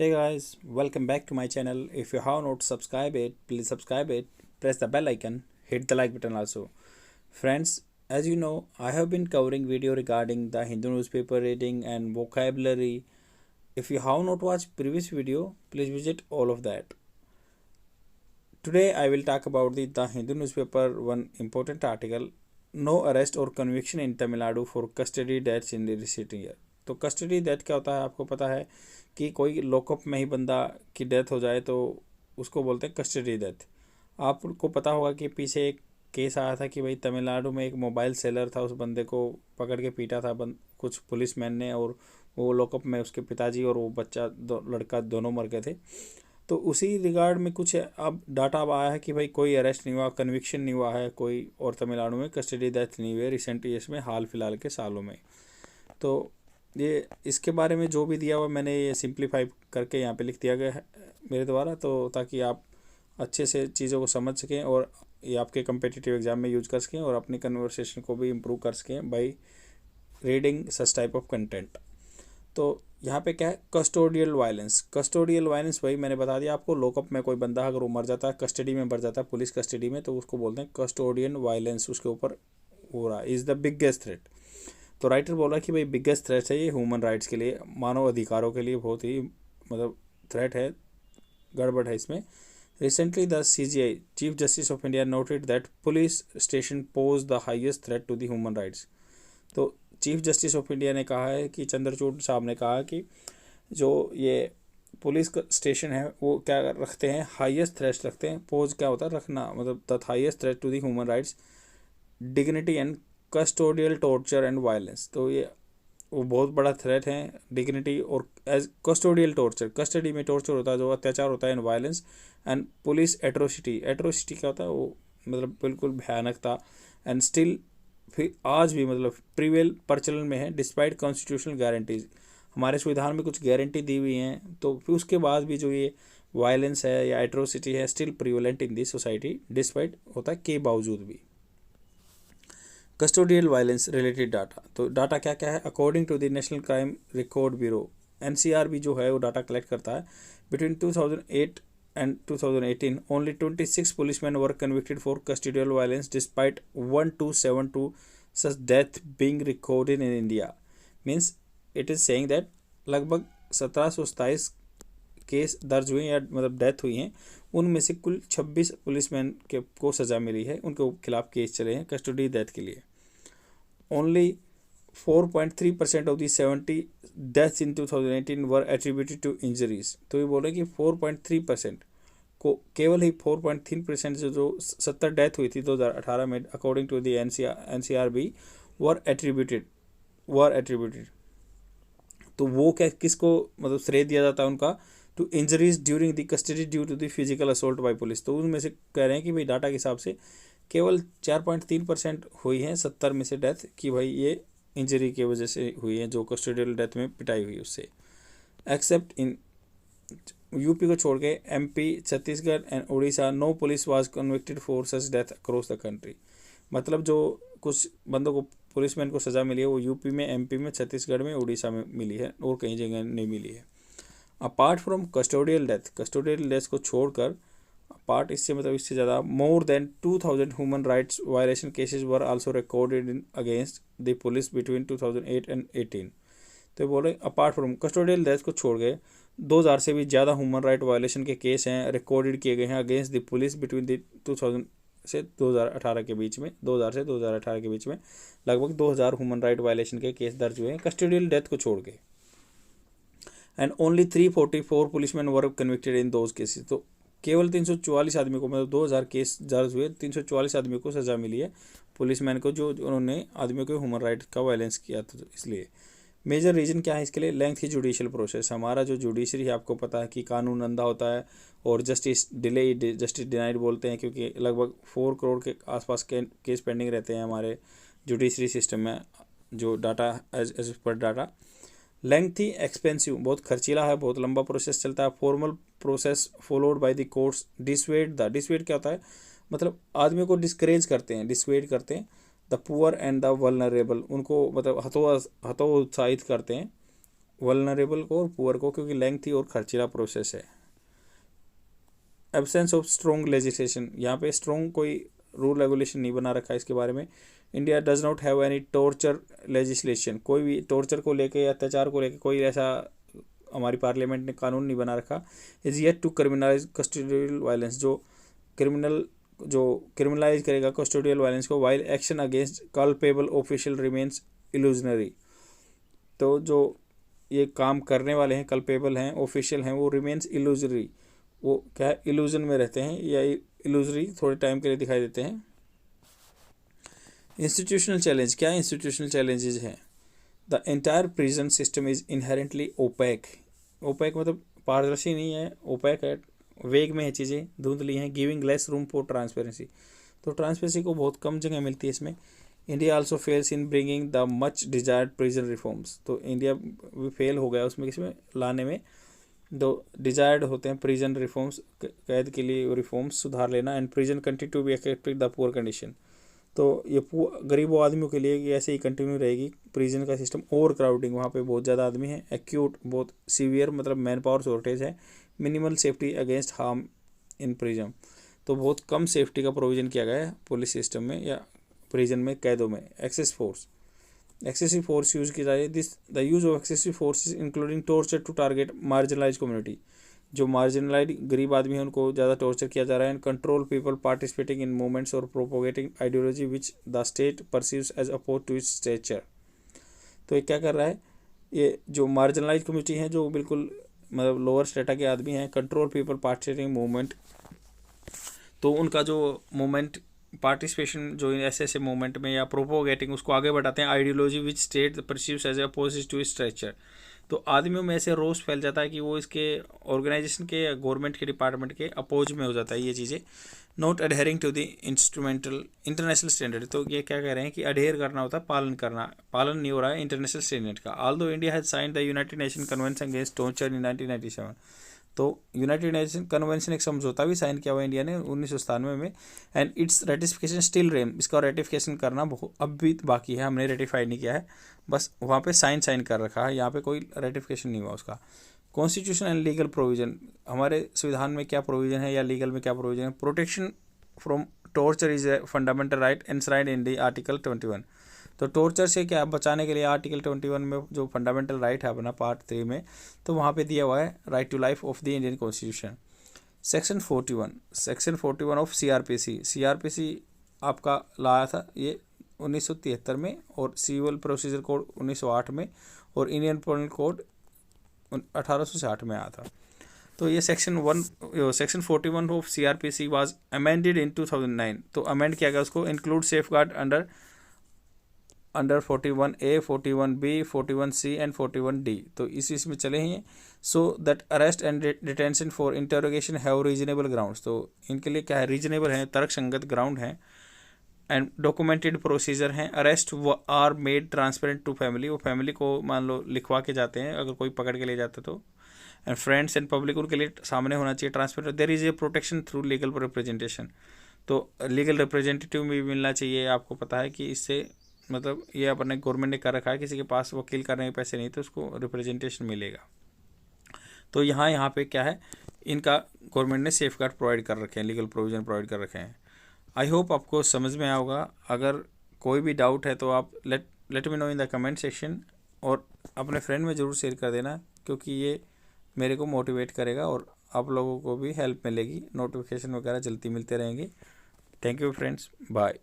Hey guys, welcome back to my channel. If you have not subscribed it, please subscribe it, press the bell icon, hit the like button also. Friends, as you know, I have been covering video regarding the Hindu newspaper reading and vocabulary. If you have not watched previous video, please visit all of that. Today I will talk about the Hindu newspaper one important article, no arrest or conviction in Tamil Nadu for custody deaths in the recent year. तो custody death क्या होता है आपको पता है कि कोई lockup में ही बंदा की डेथ हो जाए तो उसको बोलते हैं कस्टडी डेथ। आपको पता होगा कि पीछे एक केस आया था कि भाई तमिलनाडु में एक मोबाइल सेलर था, उस बंदे को पकड़ के पीटा था कुछ पुलिसमैन ने, और वो लॉकअप में उसके पिताजी और वो बच्चा लड़का दोनों मर गए थे। तो उसी रिगार्ड में कुछ अब डाटा अब आया है कि भाई कोई अरेस्ट नहीं हुआ, कन्विक्शन नहीं हुआ है कोई, और तमिलनाडु में कस्टडी डेथ नहीं हुई है रिसेंट ईयर्स में, हाल फिलहाल के सालों में। तो ये इसके बारे में जो भी दिया हुआ मैंने ये सिंप्लीफाई करके यहाँ पे लिख दिया गया है मेरे द्वारा, तो ताकि आप अच्छे से चीज़ों को समझ सकें और ये आपके कम्पिटिटिव एग्जाम में यूज कर सकें और अपनी कन्वर्सेशन को भी इम्प्रूव कर सकें by reading such type of content. तो यहाँ पे क्या है, कस्टोडियल वायलेंस। कस्टोडियल वायलेंस वही मैंने बता दिया आपको, लॉकअप में कोई बंदा अगर वो मर जाता है, कस्टडी में मर जाता है पुलिस कस्टडी में, तो उसको बोलते हैं कस्टोडियन वायलेंस, उसके ऊपर हो रहा इज़ द बिगेस्ट थ्रेट। तो राइटर बोल रहा है कि भाई बिगेस्ट थ्रेट है ये ह्यूमन राइट्स के लिए, मानव अधिकारों के लिए बहुत ही मतलब थ्रेट है, गड़बड़ है इसमें। Recently the CJI chief justice of India noted that police station pose the highest threat to the human rights. तो चीफ जस्टिस ऑफ इंडिया ने कहा है कि चंद्रचूड़ साहब ने कहा कि जो ये पुलिस स्टेशन है वो क्या रखते हैं, हाईएस्ट थ्रेट रखते हैं। पोज क्या होता है, रखना, मतलब the highest threat to the human rights, dignity and custodial torture and violence. तो ये वो बहुत बड़ा थ्रेट है, डिग्निटी और एज कस्टोडियल टॉर्चर, कस्टडी में टॉर्चर होता है जो अत्याचार होता है, and violence and police atrocity. Atrocity क्या होता है, वो मतलब बिल्कुल भयानकता, एंड स्टिल फिर आज भी मतलब प्रिवेल प्रचलन में है डिस्पाइट कॉन्स्टिट्यूशनल गारंटीज। हमारे संविधान में कुछ गारंटी दी हुई हैं, तो फिर उसके बाद भी जो ये वायलेंस है या एट्रोसिटी है still prevalent in this society, despite होता है के बावजूद भी। कस्टोडियल वायलेंस रिलेटेड डाटा, तो डाटा क्या क्या है, according to the National Crime Record Bureau NCRB जो है वो डाटा कलेक्ट करता है। Between 2008 and 2018 only 26 policemen were convicted for custodial violence despite 1272 such death being recorded in India। Means it is saying that लगभग 1727 case दर्ज हुए या मतलब डेथ हुई हैं, उनमें से कुल 26 पुलिसमैन के को सज़ा मिली है, उनके खिलाफ केस चले हैं कस्टडी डेथ के लिए। Only 4.3% of the 70 deaths in 2018 were attributed to injuries. तो ये बोल रहे कि 4.3% को, केवल ही 4.3% जो 70 डेथ हुई थी 2018 में according to the NCRB were attributed. तो वो क्या किसको मतलब श्रेय दिया जाता है उनका, to injuries during the custody due to the physical assault by police. तो उनमें से कह रहे हैं कि भाई डाटा के हिसाब से केवल 4.3% हुई हैं 70 में से डेथ कि भाई ये इंजरी की वजह से हुई है, जो कस्टोडियल डेथ में पिटाई हुई उससे। एक्सेप्ट इन यूपी को छोड़ के MP, Chhattisgarh and Orissa, no police was convicted for such death across the country. मतलब जो कुछ बंदों को पुलिसमैन को सज़ा मिली है वो यूपी में, MP में, छत्तीसगढ़ में, उड़ीसा में मिली है और कहीं जगह नहीं मिली है। अपार्ट फ्रॉम कस्टोडियल डेथ को छोड़कर, अपार्ट इससे मतलब इससे ज़्यादा, more than 2000 human rights violation cases were also recorded in against the police between 2008 and 18। तो बोले अपार्ट फ्रॉम कस्टोडियल डेथ को छोड़ गए 2000 से भी ज़्यादा ह्यूमन राइट वायलेशन के केस हैं रिकॉर्डेड किए गए हैं against the police between the 2000 से 2018 के बीच में, 2000 से 2018 के बीच में लगभग 2000 ह्यूमन राइट वायलेशन के केस दर्ज हुए हैं कस्टोडियल डेथ को छोड़ के। And only 344 policeman were convicted in those cases. तो केवल 344 आदमी को, मतलब 2000 केस दर्ज हुए, 344 आदमी को सज़ा मिली है पुलिसमैन को जो उन्होंने आदमियों के ह्यूमन राइट का वायलेंस किया था। तो इसलिए मेजर रीज़न क्या है इसके लिए, लेंथ ही जुडिशियल प्रोसेस। हमारा जो जुडिशरी है आपको पता है कि कानून अंधा होता है और जस्टिस डिले, जस्टिस डिनाइड बोलते हैं, क्योंकि लगभग 4 करोड़ के आसपास के केस पेंडिंग रहते हैं हमारे जुडिशरी सिस्टम में, जो data as per data. Lengthy, expensive, बहुत खर्चीला है, बहुत लंबा प्रोसेस चलता है। Formal process followed by the courts. Dissuade क्या होता है, मतलब आदमियों को डिस्करेज करते हैं, डिसवेड करते हैं। The poor and the vulnerable, उनको मतलब हतोत्साहित करते हैं वल्नरेबल को और पुअर को, क्योंकि लेंथी और खर्चीला प्रोसेस है। एब्सेंस ऑफ स्ट्रॉन्ग लेजिस्लेशन, यहाँ पे स्ट्रॉन्ग कोई रूल रेगुलेशन नहीं बना रखा है इसके बारे में। India does not have any torture legislation, कोई भी टॉर्चर को लेके या अत्याचार को लेके कोई ऐसा हमारी पार्लियामेंट ने कानून नहीं बना रखा। Is yet to criminalise custodial violence, जो क्रिमिनलाइज करेगा कस्टोडियल वायलेंस को, while action against culpable official remains illusionary. तो जो ये काम करने वाले हैं, कल्पेबल हैं, ऑफिशियल हैं, वो रिमेन्स इल्यूजनरी, वो क्या है, इल्यूजन में रहते हैं या इल्यूजरी थोड़े टाइम के लिए दिखाई देते हैं। इंस्टीट्यूशनल चैलेंज, क्या इंस्टीट्यूशनल चैलेंजेस हैं? The entire prison system is inherently opaque, opaque मतलब पारदर्शी नहीं है, ओपैक है, वेग में है, चीज़ें धुंधली हैं। Giving less room for transparency, तो ट्रांसपेरेंसी को बहुत कम जगह मिलती है इसमें। India also fails in bringing the much desired prison reforms, तो इंडिया भी फेल हो गया उसमें किसी में लाने में। दो डिजायर्ड होते हैं प्रिजन रिफॉर्म्स, कैद के लिए रिफॉर्म्स, सुधार लेना। And prison continue to be affected the poor condition, तो ये गरीबों आदमियों के लिए ये ऐसे ही कंटिन्यू रहेगी प्रिजन का सिस्टम। ओवर क्राउडिंग, वहाँ पे बहुत ज़्यादा आदमी हैं। एक्यूट, बहुत सीवियर मतलब मैन पावर शॉर्टेज है। Minimal safety against harm in prison, तो बहुत कम सेफ्टी का प्रोविज़न किया गया है पुलिस सिस्टम में या प्रिजन में, कैदों में। एक्सेसिव फोर्स यूज़ की जाए, this the use of excessive force including torture to target marginalise community, जो मार्जिनलाइज गरीब आदमी हैं उनको ज़्यादा टॉर्चर किया जा रहा है। And control people participating in movements और propagating ideology which the state perceives as oppose to its stature, तो ये क्या कर रहा है, ये जो मार्जिनलाइज कम्युनिटी हैं, जो बिल्कुल मतलब लोअर स्टेटा के आदमी हैं, कंट्रोल पीपल पार्टिसिपेटिंग मूवमेंट, तो उनका जो मूवमेंट पार्टिसिपेशन जो ऐसे ऐसे मूवमेंट में या प्रोपोगेटिंग, उसको आगे बढ़ाते हैं। Ideology which state perceives as opposite to structure, तो आदमियों में ऐसे रोष फैल जाता है कि वो इसके ऑर्गेनाइजेशन के या गवर्नमेंट के डिपार्टमेंट के अपोज में हो जाता है ये चीज़ें। Not adhering to the international standard, तो ये क्या कह रहे हैं कि अडहेर करना होता है, पालन नहीं हो रहा है इंटरनेशनल स्टैंडर्ड का। Although India has signed the United nation convention against torture in 1997, तो यूनाइटेड नेशन कन्वेंशन एक समझौता भी साइन किया हुआ इंडिया ने 1997 में। And it's ratification still remains, इसका रेटिफिकेशन करना अब भी बाकी है, हमने रेटिफाई नहीं किया है, बस वहाँ पे साइन कर रखा है, यहाँ पे कोई रेटिफिकेशन नहीं हुआ उसका। कॉन्स्टिट्यूशन एंड लीगल प्रोविजन, हमारे संविधान में क्या प्रोविजन है या लीगल में क्या प्रोविजन है? Protection from torture is a fundamental right enshrined in the article 21, तो टॉर्चर से क्या बचाने के लिए आर्टिकल 21 में जो फंडामेंटल राइट है अपना पार्ट 3 में, तो वहाँ पे दिया हुआ है right to life of the Indian constitution. Section 41 ऑफ सीआरपीसी आपका लाया था ये 1973 में, और सिविल प्रोसीजर कोड 1908 में, और इंडियन पेनल कोड 1860 में आया था। तो ये सेक्शन 41 ऑफ सीआरपीसी वाज अमेंडेड इन 2009, तो अमेंड किया गया उसको, include safe guard under 41A, 41B, 41C and 41D, तो इसमें चले हैं। So that arrest and detention for interrogation have reasonable grounds, तो इनके लिए क्या है, रीजनेबल है, तर्कसंगत ग्राउंड है। एंड डॉक्यूमेंटेड प्रोसीजर हैं। Arrest are made transparent to family, वो फैमिली को मान लो लिखवा के जाते हैं अगर कोई पकड़ के ले जाता तो। एंड फ्रेंड्स एंड पब्लिक, उनके लिए सामने होना चाहिए transparent. There is a protection through legal representation, तो लीगल रिप्रेजेंटेटिव भी मिलना चाहिए। आपको पता है कि इससे मतलब ये अपने गवर्नमेंट ने कर रखा है, किसी के पास वकील करने के पैसे नहीं तो उसको रिप्रेजेंटेशन मिलेगा। तो यहाँ पे क्या है, इनका गवर्नमेंट ने सेफ गार्ड प्रोवाइड कर रखे हैं, लीगल प्रोविजन प्रोवाइड कर रखे हैं। आई होप आपको समझ में आया होगा। अगर कोई भी डाउट है तो आप let me know in the comment section, और अपने फ्रेंड में ज़रूर शेयर कर देना, क्योंकि ये मेरे को मोटिवेट करेगा और आप लोगों को भी हेल्प मिलेगी। नोटिफिकेशन वगैरह जल्दी मिलते रहेंगे। Thank you friends, bye.